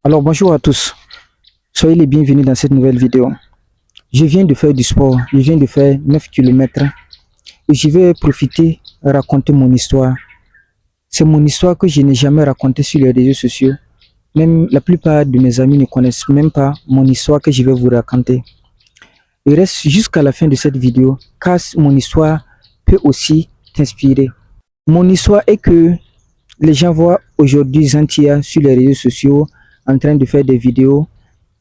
Alors bonjour à tous, soyez les bienvenus dans cette nouvelle vidéo. Je viens de faire du sport, je viens de faire 9 km et je vais profiter raconter mon histoire. C'est mon histoire que je n'ai jamais racontée sur les réseaux sociaux. Même la plupart de mes amis ne connaissent même pas mon histoire que je vais vous raconter. Il reste jusqu'à la fin de cette vidéo car mon histoire peut aussi t'inspirer. Mon histoire est que les gens voient aujourd'hui Zantia sur les réseaux sociaux en train de faire des vidéos.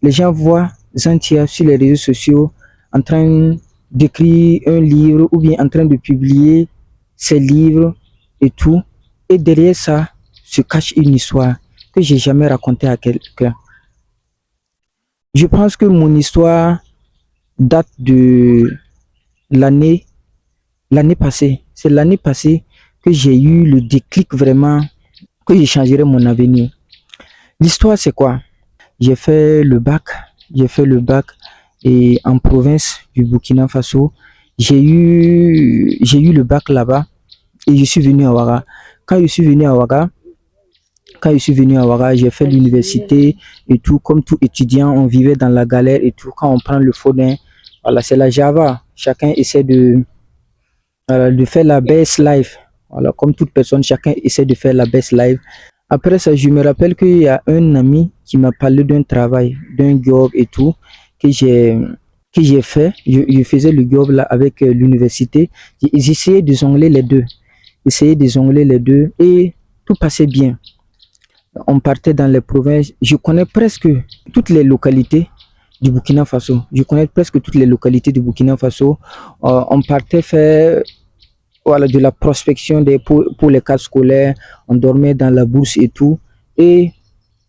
Les gens voient Zantia sur les réseaux sociaux en train d'écrire un livre ou bien en train de publier ses livres et tout. Et derrière ça se cache une histoire que j'ai jamais racontée à quelqu'un. Je pense que mon histoire date de l'année passée. C'est l'année passée que j'ai eu le déclic vraiment que je changerais mon avenir. L'histoire c'est quoi? J'ai fait le bac, et en province du Burkina Faso. J'ai eu le bac là-bas et je suis venu à Ouaga. Quand je suis venu à Ouaga, j'ai fait l'université et tout. Comme tout étudiant, on vivait dans la galère et tout. Quand on prend le phone, voilà, c'est la Java. Chacun essaie de faire la best life. Voilà, comme toute personne, chacun essaie de faire la best life. Après ça, je me rappelle qu'il y a un ami qui m'a parlé d'un travail, d'un job et tout, que j'ai fait. Je faisais le job là avec l'université. J'essayais de jongler les deux. Et tout passait bien. On partait dans les provinces. Je connais presque toutes les localités du Burkina Faso. On partait faire voilà, de la prospection pour les cadres scolaires. On dormait dans la bourse et tout. Et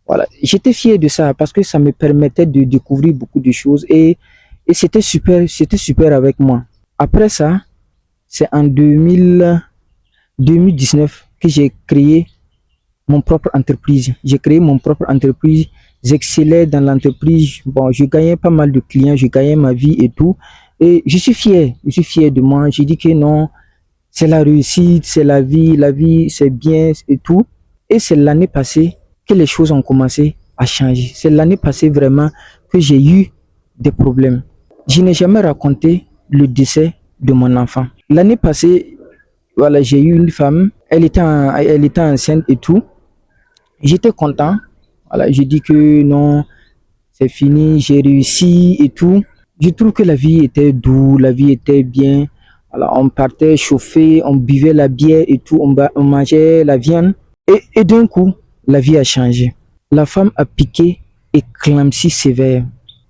voilà, j'étais fier de ça parce que ça me permettait de découvrir beaucoup de choses et c'était super avec moi. Après ça, c'est en 2019 que j'ai créé mon propre entreprise. J'excellais dans l'entreprise. Bon, je gagnais pas mal de clients, je gagnais ma vie et tout. Et je suis fier de moi. J'ai dit que non, c'est la réussite, c'est la vie c'est bien et tout. Et c'est l'année passée que les choses ont commencé à changer. C'est l'année passée vraiment que j'ai eu des problèmes. Je n'ai jamais raconté le décès de mon enfant. L'année passée, voilà, j'ai eu une femme, elle était enceinte et tout. J'étais content. Voilà, j'ai dit que non, c'est fini, j'ai réussi et tout. Je trouve que la vie était douce, la vie était bien. Alors, on partait chauffer, on buvait la bière et tout, on mangeait la viande. Et d'un coup, la vie a changé. La femme a piqué éclampsie sévère.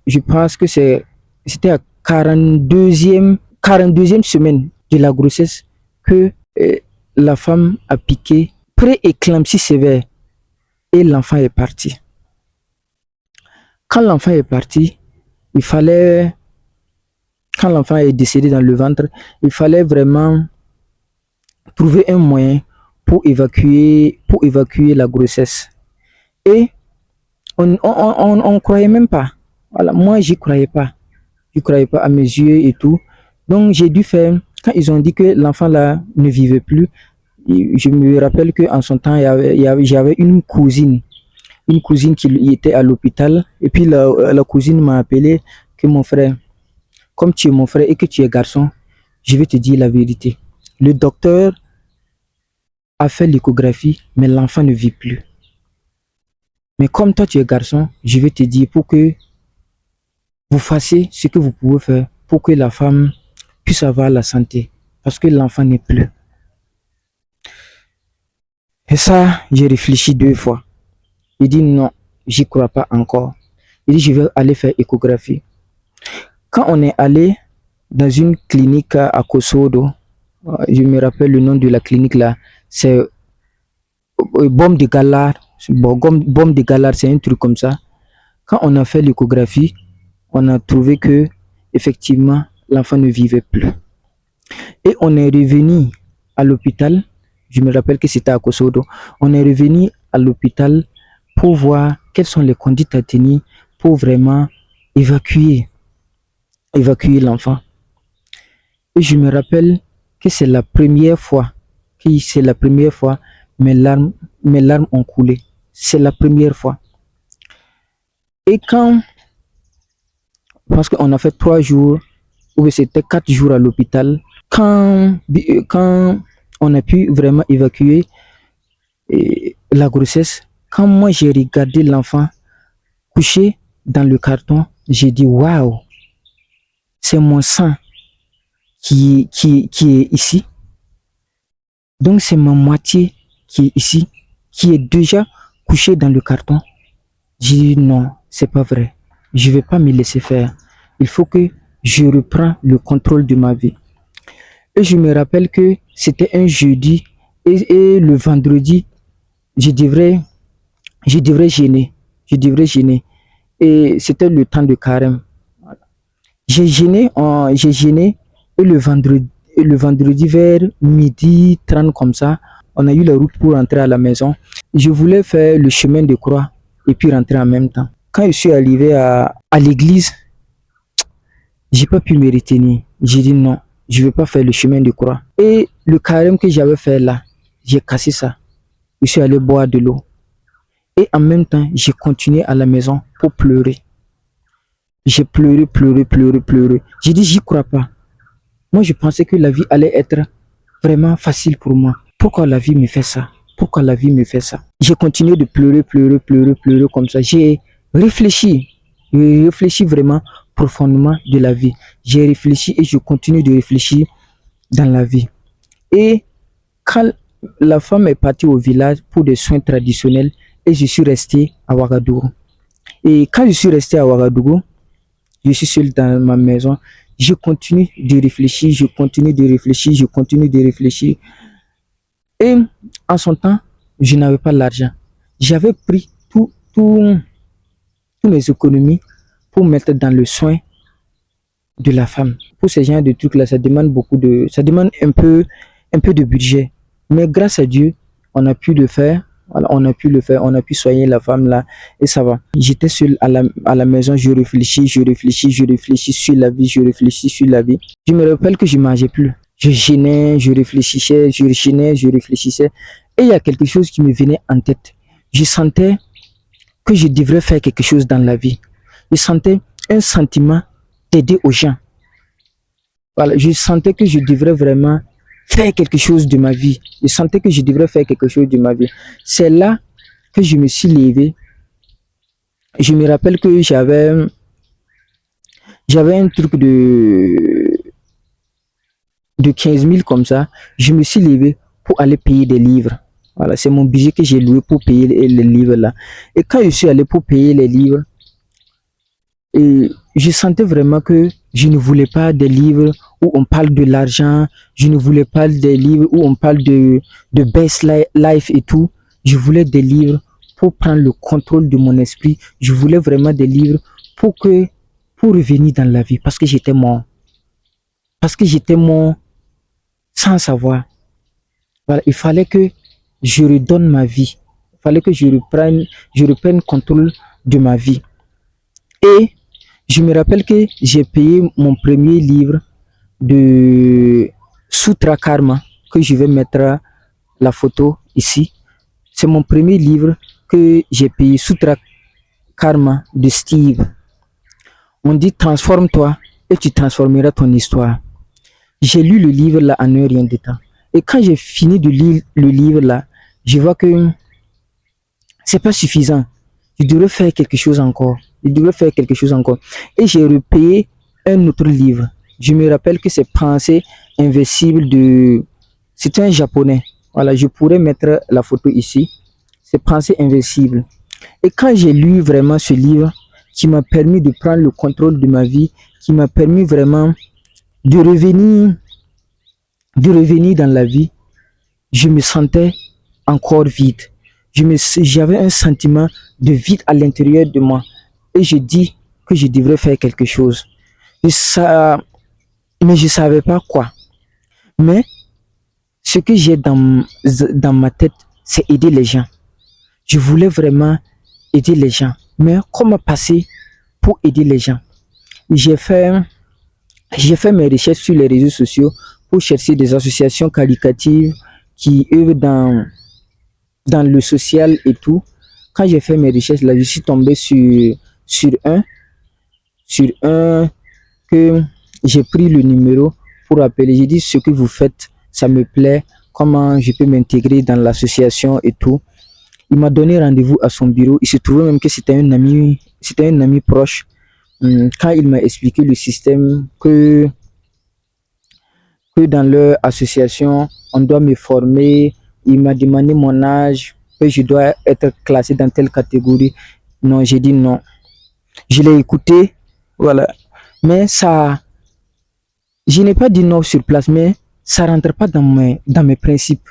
Je pense que c'était à 42e semaine de la grossesse que la femme a piqué pré-éclampsie sévère et l'enfant est parti. Quand l'enfant est parti, quand l'enfant est décédé dans le ventre, il fallait vraiment trouver un moyen pour évacuer la grossesse. Et on croyait même pas. Voilà, moi j'y croyais pas. Je croyais pas à mes yeux et tout. Donc j'ai dû faire, quand ils ont dit que l'enfant là ne vivait plus, je me rappelle qu'en son temps, j'avais une cousine qui était à l'hôpital. Et puis la cousine m'a appelé que mon frère, comme tu es mon frère et que tu es garçon, je vais te dire la vérité. Le docteur a fait l'échographie, mais l'enfant ne vit plus. Mais comme toi tu es garçon, je vais te dire pour que vous fassiez ce que vous pouvez faire pour que la femme puisse avoir la santé. Parce que l'enfant n'est plus. Et ça, j'ai réfléchi 2 fois. Il dit non, j'y crois pas encore. Il dit je vais aller faire échographie. Quand on est allé dans une clinique à Kosodo, je me rappelle le nom de la clinique là, c'est Bombe de Galard. Bombe de Galard, c'est un truc comme ça. Quand on a fait l'échographie, on a trouvé que effectivement l'enfant ne vivait plus. Et on est revenu à l'hôpital. Je me rappelle que c'était à Kosodo. On est revenu à l'hôpital pour voir quelles sont les conduites à tenir pour vraiment évacuer l'enfant. Et je me rappelle que c'est la première fois, mes larmes ont coulé. C'est la première fois. Et parce qu'on a fait 3 jours, ou c'était 4 jours à l'hôpital, quand on a pu vraiment évacuer la grossesse, quand moi j'ai regardé l'enfant couché dans le carton, j'ai dit waouh, c'est mon sang qui est ici. Donc c'est ma moitié qui est ici, qui est déjà couchée dans le carton. J'ai dit non, c'est pas vrai. Je vais pas me laisser faire. Il faut que je reprends le contrôle de ma vie. Et je me rappelle que c'était un jeudi et le vendredi, je devrais, je devrais gêner. Je devrais gêner. Et c'était le temps de carême. J'ai gêné et le vendredi vers midi 30 comme ça, on a eu la route pour rentrer à la maison. Je voulais faire le chemin de croix et puis rentrer en même temps. Quand je suis arrivé à l'église, j'ai pas pu me retenir. J'ai dit non, je vais pas faire le chemin de croix. Et le carême que j'avais fait là, j'ai cassé ça. Je suis allé boire de l'eau. Et en même temps, j'ai continué à la maison pour pleurer. J'ai pleuré, pleuré, pleuré, pleuré. J'ai dit, j'y crois pas. Moi, je pensais que la vie allait être vraiment facile pour moi. Pourquoi la vie me fait ça? Pourquoi la vie me fait ça? J'ai continué de pleurer, pleurer, pleurer, pleurer comme ça. Réfléchi. J'ai réfléchi vraiment profondément de la vie. J'ai réfléchi et je continue de réfléchir dans la vie. Et quand la femme est partie au village pour des soins traditionnels et je suis resté à Ouagadougou. Et quand je suis resté à Ouagadougou, je suis seul dans ma maison. Je continue de réfléchir, je continue de réfléchir, je continue de réfléchir. Et en son temps, je n'avais pas l'argent. J'avais pris toutes mes économies pour mettre dans le soin de la femme. Pour ce genre de trucs-là, ça demande ça demande un peu de budget. Mais grâce à Dieu, on a pu le faire. Voilà, on a pu le faire, on a pu soigner la femme là et ça va. J'étais seul à la maison, je réfléchis sur la vie, je réfléchis sur la vie. Je me rappelle que je mangeais plus. Je gênais, je réfléchissais, je gênais, je réfléchissais. Et il y a quelque chose qui me venait en tête. Je sentais que je devrais faire quelque chose dans la vie. Je sentais un sentiment d'aider aux gens. Voilà, je sentais que je devrais vraiment faire quelque chose de ma vie. Je sentais que je devrais faire quelque chose de ma vie. C'est là que je me suis levé. Je me rappelle que j'avais un truc de 15 000 comme ça. Je me suis levé pour aller payer des livres. Voilà, c'est mon budget que j'ai loué pour payer les livres là. Et quand je suis allé pour payer les livres, et je sentais vraiment que je ne voulais pas des livres où on parle de l'argent, je ne voulais pas des livres où on parle de best life et tout. Je voulais des livres pour prendre le contrôle de mon esprit. Je voulais vraiment des livres pour revenir dans la vie parce que j'étais mort. Parce que j'étais mort sans savoir. Voilà, il fallait que je redonne ma vie. Il fallait que je reprenne contrôle de ma vie. Et je me rappelle que j'ai payé mon premier livre de Sutra Karma, que je vais mettre la photo ici. C'est mon premier livre que j'ai payé, Sutra Karma de Steve. On dit transforme-toi et tu transformeras ton histoire. J'ai lu le livre là en un rien de temps. Et quand j'ai fini de lire le livre là, je vois que c'est pas suffisant. Je devrais faire quelque chose encore. Je devrais faire quelque chose encore. Et j'ai repayé un autre livre. Je me rappelle que c'est Pensée invincible de... C'est un japonais. Voilà, je pourrais mettre la photo ici. C'est Pensée invincible. Et quand j'ai lu vraiment ce livre, qui m'a permis de prendre le contrôle de ma vie, qui m'a permis vraiment de revenir dans la vie, je me sentais encore vide. J'avais un sentiment de vide à l'intérieur de moi. Et je dis que je devrais faire quelque chose. Mais je ne savais pas quoi. Mais ce que j'ai dans ma tête, c'est aider les gens. Je voulais vraiment aider les gens. Mais comment passer pour aider les gens? J'ai fait mes recherches sur les réseaux sociaux pour chercher des associations caritatives qui œuvrent dans le social et tout. Quand j'ai fait mes recherches là, je suis tombé sur sur un que j'ai pris le numéro pour appeler. J'ai dit ce que vous faites, ça me plaît, comment je peux m'intégrer dans l'association et tout. Il m'a donné rendez-vous à son bureau. Il se trouvait même que c'était un ami proche. Quand il m'a expliqué le système que dans leur association, on doit me former, il m'a demandé mon âge, que je dois être classé dans telle catégorie. Non, j'ai dit non. Je l'ai écouté, voilà. Mais ça, je n'ai pas dit non sur place, mais ça rentre pas dans mes principes.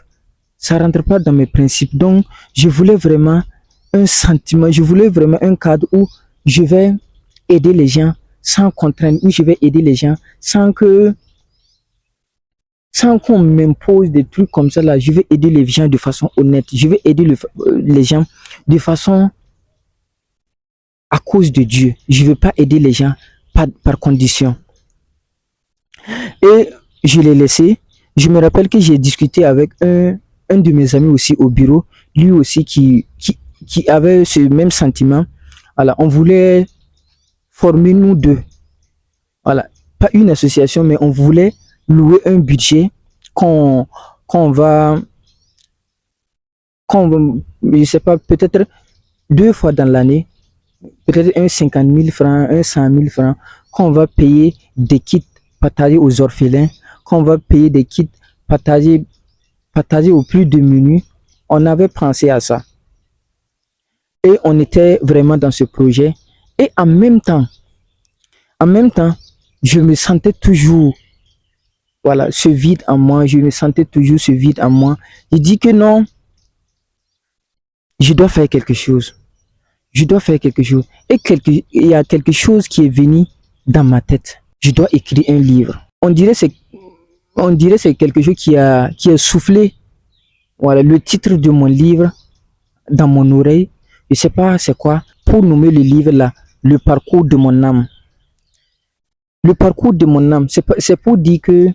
Ça rentre pas dans mes principes. Donc, je voulais vraiment un sentiment, je voulais vraiment un cadre où je vais aider les gens sans contrainte, où je vais aider les gens sans qu'on m'impose des trucs comme ça là. Je vais aider les gens de façon honnête. Je vais aider les gens de façon à cause de Dieu. Je ne veux pas aider les gens par condition. Et je l'ai laissé. Je me rappelle que j'ai discuté avec un de mes amis aussi au bureau, lui aussi qui avait ce même sentiment. Voilà, on voulait former nous deux. Voilà, pas une association, mais on voulait louer un budget qu'on qu'on va, je sais pas, peut-être 2 fois dans l'année, peut-être un 50 000 francs, un 100 000 francs, qu'on va payer des kits partagés aux orphelins, qu'on va payer des kits partagés aux plus démunis. On avait pensé à ça. Et on était vraiment dans ce projet. Et en même temps, je me sentais toujours, voilà, ce vide en moi. Je me sentais toujours ce vide en moi. Je dis que non, je dois faire quelque chose. Je dois faire quelque chose. Et il y a quelque chose qui est venu dans ma tête. Je dois écrire un livre. On dirait c'est quelque chose qui a soufflé. Voilà, le titre de mon livre dans mon oreille. Je sais pas c'est quoi. Pour nommer le livre là, le parcours de mon âme. Le parcours de mon âme, c'est pour dire que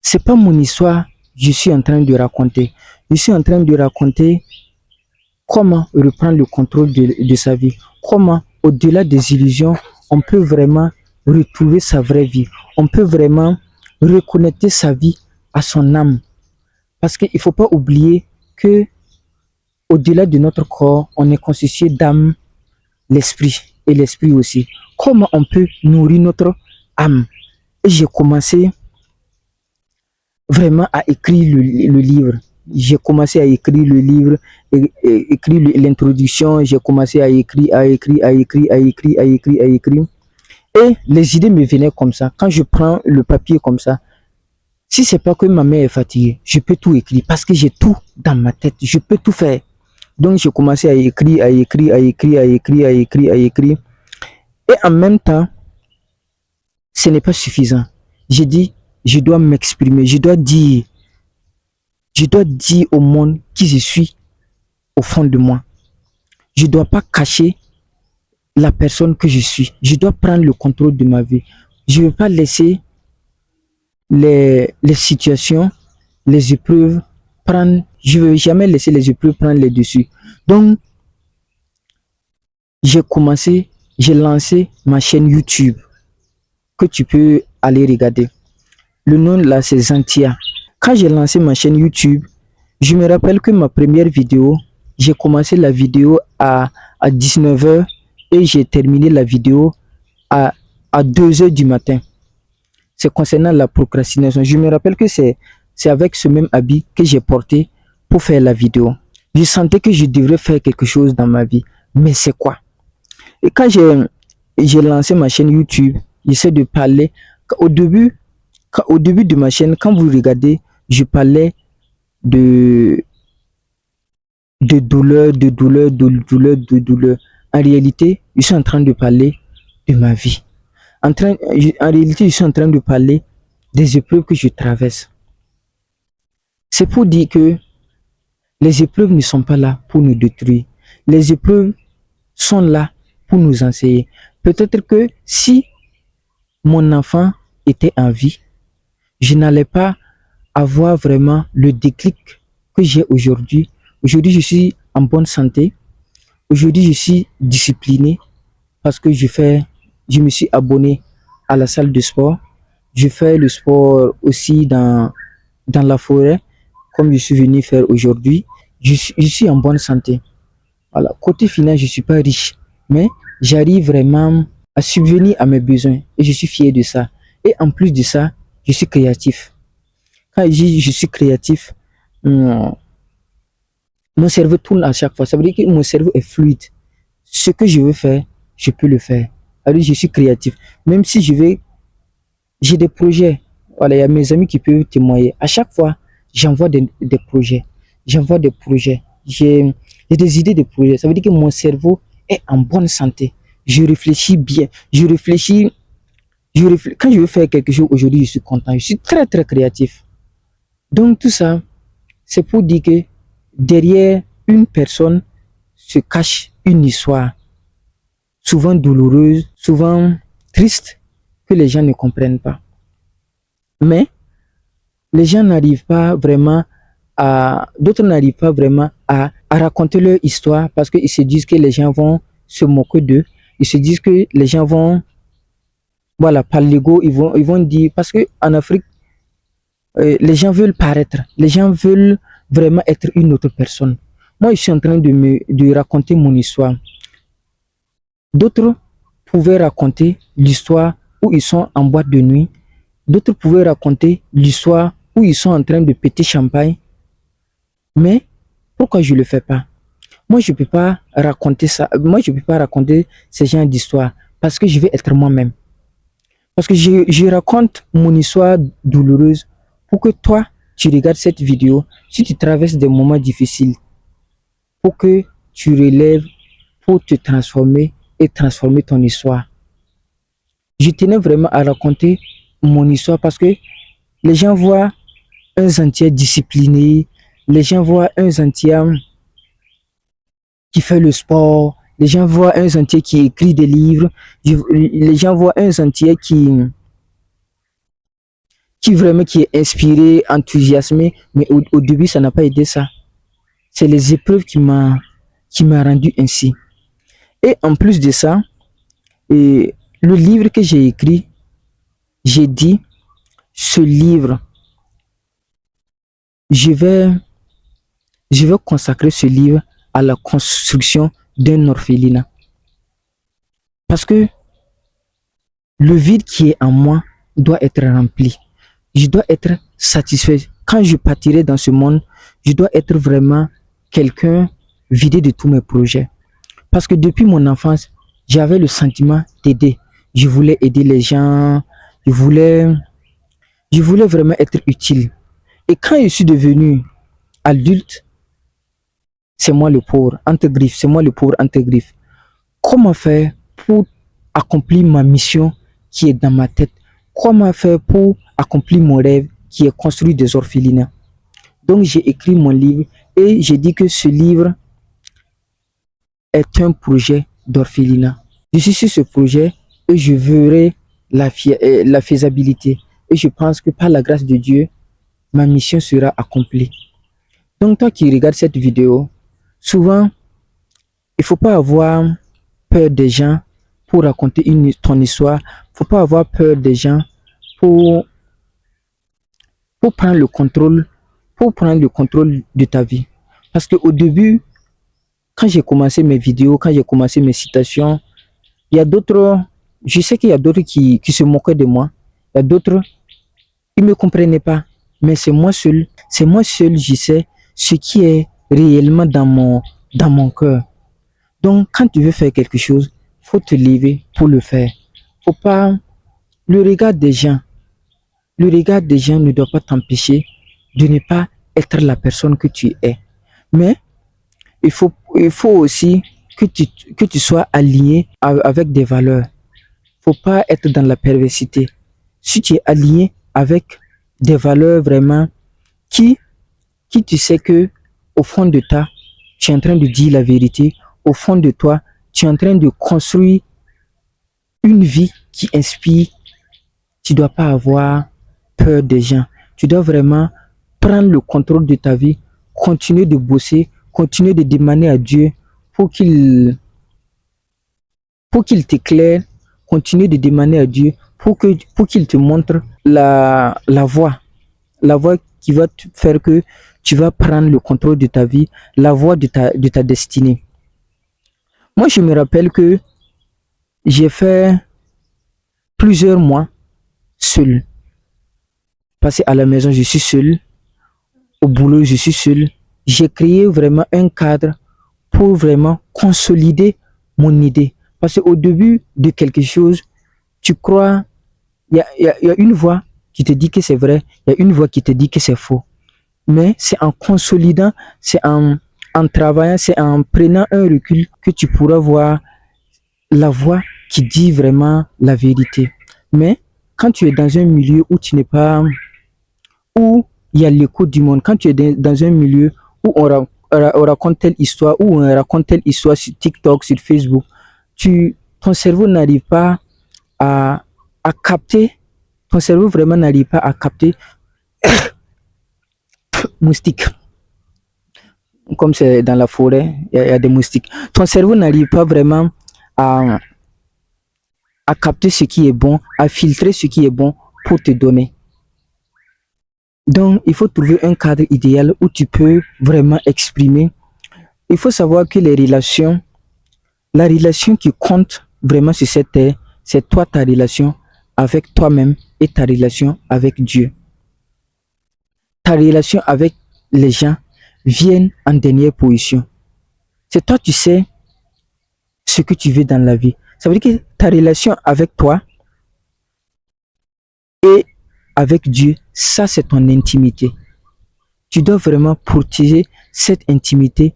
c'est pas mon histoire que je suis en train de raconter. Je suis en train de raconter comment reprendre le contrôle de sa vie. Comment, au-delà des illusions, on peut vraiment retrouver sa vraie vie. On peut vraiment reconnecter sa vie à son âme. Parce qu'il ne faut pas oublier que au-delà de notre corps, on est constitué d'âme, l'esprit et l'esprit aussi. Comment on peut nourrir notre âme? Et j'ai commencé vraiment à écrire le livre. J'ai commencé à écrire le livre, écrire l'introduction, j'ai commencé à écrire, à écrire, à écrire, à écrire, à écrire, à écrire. Et les idées me venaient comme ça. Quand je prends le papier comme ça, si c'est pas que ma mère est fatiguée, je peux tout écrire parce que j'ai tout dans ma tête. Je peux tout faire. Donc j'ai commencé à écrire, à écrire, à écrire, à écrire, à écrire, à écrire. Et en même temps, ce n'est pas suffisant. J'ai dit, je dois m'exprimer, je dois dire au monde qui je suis au fond de moi. Je ne dois pas cacher la personne que je suis. Je dois prendre le contrôle de ma vie. Je ne veux pas laisser les situations, les épreuves prendre. Je ne veux jamais laisser les épreuves prendre les dessus. Donc, j'ai lancé ma chaîne YouTube que tu peux aller regarder. Le nom là, c'est Zantia. Quand j'ai lancé ma chaîne YouTube, je me rappelle que ma première vidéo, j'ai commencé la vidéo à 19 h et j'ai terminé la vidéo à 2 h du matin. C'est concernant la procrastination. Je me rappelle que c'est avec ce même habit que j'ai porté pour faire la vidéo. Je sentais que je devrais faire quelque chose dans ma vie. Mais c'est quoi? Et quand j'ai lancé ma chaîne YouTube, j'essaie de parler. Au début de ma chaîne, quand vous regardez, je parlais de douleur, de douleur, de douleur, de douleur. En réalité, je suis en train de parler de ma vie. En réalité, je suis en train de parler des épreuves que je traverse. C'est pour dire que les épreuves ne sont pas là pour nous détruire. Les épreuves sont là pour nous enseigner. Peut-être que si mon enfant était en vie, je n'allais pas avoir vraiment le déclic que j'ai aujourd'hui. Aujourd'hui, je suis en bonne santé. Aujourd'hui, je suis discipliné parce que je me suis abonné à la salle de sport. Je fais le sport aussi dans la forêt, comme je suis venu faire aujourd'hui. Je suis en bonne santé. Voilà. Côté finance, je ne suis pas riche, mais j'arrive vraiment à subvenir à mes besoins et je suis fier de ça. Et en plus de ça, je suis créatif. Quand je dis je suis créatif, mon, mon cerveau tourne à chaque fois. Ça veut dire que mon cerveau est fluide. Ce que je veux faire, je peux le faire. Alors, je suis créatif. Même si j'ai des projets. Voilà, il y a mes amis qui peuvent témoigner. À chaque fois, j'envoie des projets. J'envoie des projets. J'ai des idées de projets. Ça veut dire que mon cerveau est en bonne santé. Je réfléchis bien. Quand je veux faire quelque chose aujourd'hui, je suis content. Je suis très, très créatif. Donc, tout ça, c'est pour dire que derrière une personne se cache une histoire, souvent douloureuse, souvent triste, que les gens ne comprennent pas. Mais les gens n'arrivent pas vraiment d'autres n'arrivent pas vraiment à raconter leur histoire parce qu'ils se disent que les gens vont se moquer d'eux. Ils se disent que les gens vont, voilà, par l'ego, ils vont dire, parce que en Afrique, les gens veulent paraître, les gens veulent vraiment être une autre personne. Moi, je suis en train de raconter mon histoire. D'autres pouvaient raconter l'histoire où ils sont en boîte de nuit. D'autres pouvaient raconter l'histoire où ils sont en train de péter champagne. Mais pourquoi je ne le fais pas? Moi, je ne peux pas raconter ça. Moi, je ne peux pas raconter ce genre d'histoire parce que je vais être moi-même. Parce que je raconte mon histoire douloureuse pour que toi, tu regardes cette vidéo, si tu traverses des moments difficiles, pour que tu relèves, pour te transformer et transformer ton histoire. Je tenais vraiment à raconter mon histoire parce que les gens voient un Zantier discipliné, les gens voient un Zantier qui fait le sport, les gens voient un Zantier qui écrit des livres, les gens voient un Zantier qui est inspiré, enthousiasmé, mais au début, ça n'a pas aidé ça. C'est les épreuves qui m'a rendu ainsi. Et en plus de ça, le livre que j'ai écrit, j'ai dit, ce livre, je vais, je vais consacrer ce livre à la construction d'un orphelinat. Parce que le vide qui est en moi doit être rempli. Je dois être satisfait. Quand je partirai dans ce monde, je dois être vraiment quelqu'un vidé de tous mes projets. Parce que depuis mon enfance, j'avais le sentiment d'aider. Je voulais aider les gens. Je voulais, je voulais vraiment être utile. Et quand je suis devenu adulte, c'est moi le pauvre, entre griffes, c'est moi le pauvre, entre griffes. Comment faire pour accomplir ma mission qui est dans ma tête? Comment faire pour accomplir mon rêve qui est construire des orphelinats? Donc j'ai écrit mon livre et j'ai dit que ce livre est un projet d'orphelinat. Je suis sur ce projet et je verrai la faisabilité. Et je pense que par la grâce de Dieu, ma mission sera accomplie. Donc toi qui regardes cette vidéo, souvent, il ne faut pas avoir peur des gens pour raconter ton histoire. Il ne faut pas avoir peur des gens pour, pour prendre le contrôle, pour prendre le contrôle de ta vie. Parce qu'au début, quand j'ai commencé mes vidéos, quand j'ai commencé mes citations, il y a d'autres, je sais qu'il y a d'autres qui se moquaient de moi. Il y a d'autres qui ne me comprenaient pas. Mais c'est moi seul, je sais ce qui est réellement dans mon cœur. Donc, quand tu veux faire quelque chose, faut te lever pour le faire. Faut pas, le regard des gens, le regard des gens ne doit pas t'empêcher de ne pas être la personne que tu es. Mais il faut aussi que tu sois aligné avec des valeurs. Faut pas être dans la perversité. Si tu es aligné avec des valeurs vraiment qui, qui tu sais que au fond de toi, tu es en train de dire la vérité, au fond de toi, tu es en train de construire une vie qui inspire, tu ne dois pas avoir peur des gens. Tu dois vraiment prendre le contrôle de ta vie, continuer de bosser, continuer de demander à Dieu pour qu'il t'éclaire, continue de demander à Dieu pour qu'il te montre la voie qui va te faire que tu vas prendre le contrôle de ta vie, la voie de ta destinée. Moi, je me rappelle que j'ai fait plusieurs mois seul. Passé à la maison, je suis seul. Au boulot, je suis seul. J'ai créé vraiment un cadre pour vraiment consolider mon idée. Parce qu'au début de quelque chose, tu crois, il y a une voix qui te dit que c'est vrai, il y a une voix qui te dit que c'est faux. Mais c'est en consolidant, c'est en travaillant, c'est en prenant un recul que tu pourras voir la voix qui dit vraiment la vérité. Mais quand tu es dans un milieu où tu n'es pas, où il y a l'écho du monde, quand tu es dans un milieu où on raconte telle histoire, où on raconte telle histoire sur TikTok, sur Facebook, ton cerveau n'arrive pas à capter, ton cerveau vraiment n'arrive pas à capter moustique. Comme c'est dans la forêt, il y a des moustiques. Ton cerveau n'arrive pas vraiment à capter ce qui est bon, à filtrer ce qui est bon pour te donner. Donc, il faut trouver un cadre idéal où tu peux vraiment exprimer. Il faut savoir que la relation qui compte vraiment sur cette terre, c'est toi, ta relation avec toi-même et ta relation avec Dieu. Ta relation avec les gens viennent en dernière position. C'est toi, tu sais ce que tu veux dans la vie. Ça veut dire que ta relation avec toi et avec Dieu, ça c'est ton intimité. Tu dois vraiment protéger cette intimité.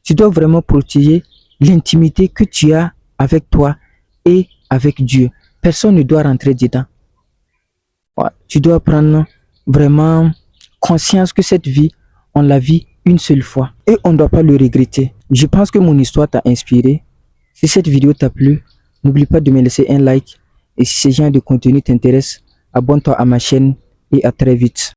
Tu dois vraiment protéger l'intimité que tu as avec toi et avec Dieu. Personne ne doit rentrer dedans. Ouais, tu dois prendre vraiment conscience que cette vie, on la vit une seule fois et on ne doit pas le regretter. Je pense que mon histoire t'a inspiré. Si cette vidéo t'a plu, n'oublie pas de me laisser un like et si ce genre de contenu t'intéresse, abonne-toi à ma chaîne et à très vite.